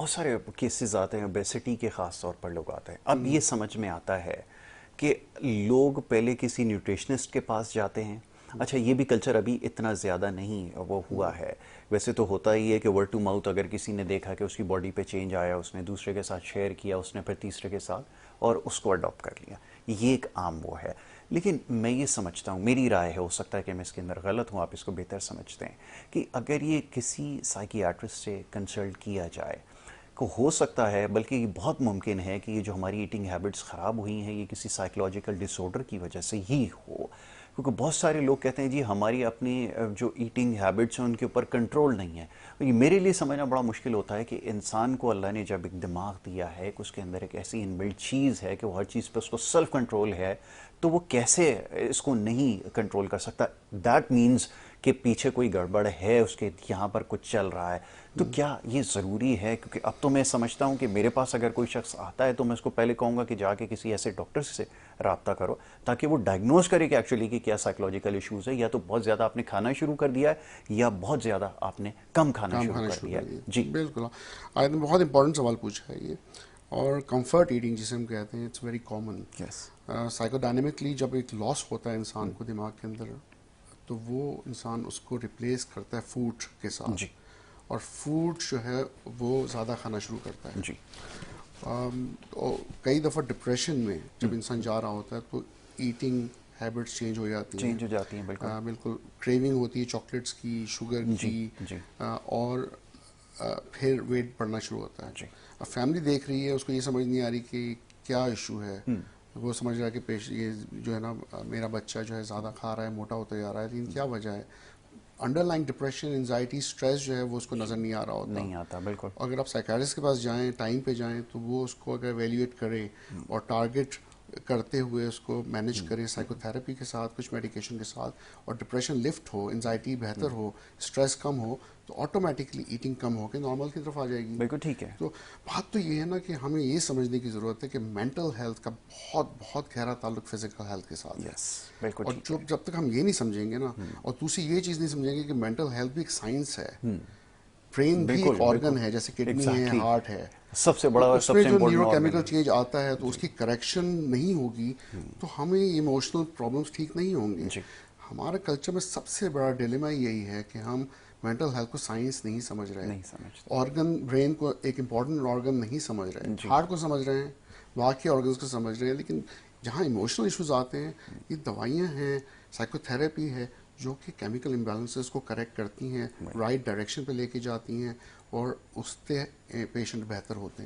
बहुत सारे केसेस आते हैं, ओबेसिटी के ख़ास तौर पर लोग आते हैं। अब ये समझ में आता है कि लोग पहले किसी न्यूट्रिशनिस्ट के पास जाते हैं। अच्छा, ये भी कल्चर अभी इतना ज़्यादा नहीं वो हुआ है। वैसे तो होता ही है कि वर्ड टू माउथ, अगर किसी ने देखा कि उसकी बॉडी पे चेंज आया, उसने दूसरे के साथ शेयर किया, उसने फिर तीसरे के साथ, और उसको अडॉप्ट कर लिया। ये एक आम वो है। लेकिन मैं ये समझता हूँ, मेरी राय है, हो सकता है कि मैं इसके अंदर गलत हूँ, आप इसको बेहतर समझते हैं, कि अगर ये किसी साइकियाट्रिस्ट से कंसल्ट किया जाए, को हो सकता है, बल्कि बहुत मुमकिन है कि ये जो हमारी ईटिंग हैबिट्स ख़राब हुई हैं, ये किसी साइकोलॉजिकल डिसऑर्डर की वजह से ही हो। क्योंकि बहुत सारे लोग कहते हैं जी हमारी अपनी जो ईटिंग हैबिट्स हैं उनके ऊपर कंट्रोल नहीं है। ये मेरे लिए समझना बड़ा मुश्किल होता है कि इंसान को अल्लाह ने जब एक दिमाग दिया है कि उसके अंदर एक ऐसी इनबिल्ट चीज़ है कि वो हर चीज़ पे उसको सेल्फ कंट्रोल है, तो वो कैसे इसको नहीं कंट्रोल कर सकता। दैट मीन्स कि पीछे कोई गड़बड़ है, उसके यहाँ पर कुछ चल रहा है। तो क्या ये ज़रूरी है? क्योंकि अब तो मैं समझता हूँ कि मेरे पास अगर कोई शख्स आता है तो मैं उसको पहले कहूँगा कि जाके किसी ऐसे डॉक्टर से रब्ता करो, ताकि वो डायग्नोज करे कि एक्चुअली कि क्या साइकोलॉजिकल इश्यूज़ है, या तो बहुत ज़्यादा आपने खाना शुरू कर दिया है या बहुत ज़्यादा आपने कम खाना काम शुरू खाना कर शुरू दिया कर है। जी। दिया, बिल्कुल। आज ने बहुत इंपॉर्टेंट सवाल पूछा है ये। और कंफर्ट ईटिंग जिसे हम कहते हैं, इट्स वेरी कॉमन। यस। साइकोडायनेमिकली जब एक लॉस होता है इंसान को दिमाग के अंदर, तो वो इंसान उसको रिप्लेस करता है फूड के जी। साथ, और फूड जो है वो ज़्यादा खाना शुरू करता है। जी। तो कई दफ़ा डिप्रेशन में जब इंसान जा रहा होता है तो ईटिंग हैबिट्स चेंज हो जाती हैं। चेंज हो जाती हैं, बिल्कुल। बिल्कुल क्रेविंग होती है चॉकलेट्स की, शुगर जी। की। जी। और फिर वेट बढ़ना शुरू होता है। जी। अब फैमिली देख रही है, उसको ये समझ नहीं आ रही कि क्या इशू है। वो समझ रहा है कि ये जो है ना, मेरा बच्चा जो है ज़्यादा खा रहा है, मोटा होता जा रहा है, लेकिन क्या वजह है? अंडरलाइंग डिप्रेशन, एंजाइटी, स्ट्रेस जो है वो उसको नज़र नहीं आ रहा होता। नहीं आता, बिल्कुल। अगर आप साइकाट्रिस्ट के पास जाएं, टाइम पे जाएं, तो वो उसको अगर एवेल्यूएट करे और टारगेट करते हुए उसको मैनेज करे साइकोथेरेपी के साथ, कुछ मेडिकेशन के साथ, और डिप्रेशन लिफ्ट हो, एंजाइटी बेहतर हो, स्ट्रेस कम हो, तो ऑटोमेटिकली ईटिंग कम हो के नॉर्मल की तरफ आ जाएगी। बिल्कुल ठीक है। तो बात तो ये है ना कि हमें ये समझने की ज़रूरत है कि मेंटल हेल्थ का बहुत बहुत गहरा ताल्लुक फिजिकल हेल्थ के साथ है। यस, बिल्कुल और ठीक है। जब तक हम ये नहीं समझेंगे ना, और दूसरी ये चीज़ नहीं समझेंगे कि मेंटल हेल्थ भी एक साइंस है। ब्रेन भी एक बिल्कुल, ऑर्गन बिल्कुल। है, जैसे किडनी है, एग्जैक्टली। हार्ट है। सबसे तो बड़ा, उसमें सबसे जो इंपॉर्टेंट ऑर्गन न्यूरोकेमिकल है। चेंज आता है, तो जी। उसकी करेक्शन नहीं होगी, तो हमें इमोशनल प्रॉब्लम्स ठीक नहीं होंगे। जी। हमारे कल्चर में सबसे बड़ा डिलेमा यही है कि हम मेंटल हेल्थ को साइंस नहीं समझ रहे, नहीं समझते। ऑर्गन ब्रेन को एक इम्पॉर्टेंट ऑर्गन नहीं समझ रहे, जी। हार्ट को समझ रहे हैं, बाकी ऑर्गन्स को समझ रहे हैं, लेकिन जहाँ इमोशनल इश्यूज आते हैं, ये दवाइयाँ हैं, साइकोथेरेपी है, जो कि केमिकल इम्बैलेंसेस को करेक्ट करती हैं, राइट डायरेक्शन पे लेके जाती हैं, और उससे पेशेंट बेहतर होते